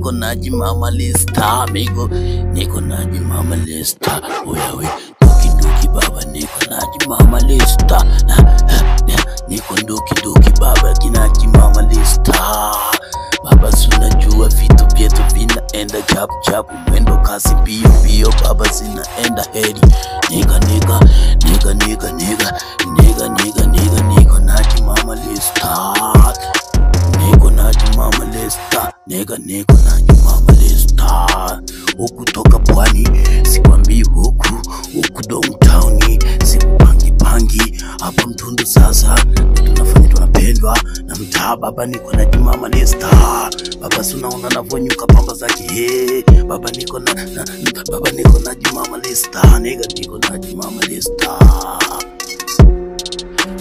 niko naji mama lista amigo, niko naji mama lista. Wewe nduki baba, niko naji mama lista. Niko nduki baba, kinaji mama lista. Baba sunajua vitu vyetu vinaenda chapu mwendo kasi bio baba zinaenda heri. Niko naji mama lista. Niko naji mama lista. Niko naji mama lista. Huku toka pwani sikwambii, huku downtown sipangi hapa Mtundu. Sasa tunafanya tunapendwa na mtaa baba. Niko naji mama lista. Baba sunaona navonyuka pamba zake he. Baba niko naji mama lista. Niko naji mama lista.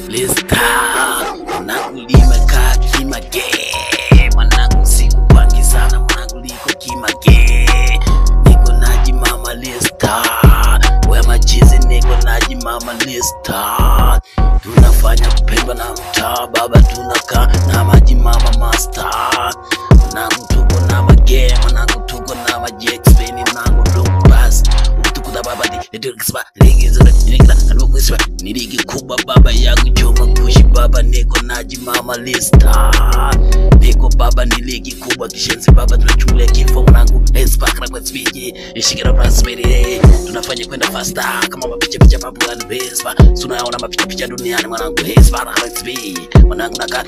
Lista mwanangu kaa kimage, mwanangu sikupangi sana, mwanangu liko kimage. Niko naji mama lista. Wewe machizi, niko naji mama lista. Tunafanya kupendwa na mtaa baba, tunakaa na maji mama master. Mwanangu tuko na mage, mwanangu tuko na majex peni nangu block pass. Tuko na baba niligi kubwa baba yangu choma kushi baba. Niko naji mama lista. Niko baba niligi kubwa kishenzi baba, tunachungulia kifo mwanangu espark kwa speed ishikira prosperity. Tunafanya kwenda faster kama mapicha babu and base. Tunaona mapicha duniani mwanangu espark kwa speed mwanangu naka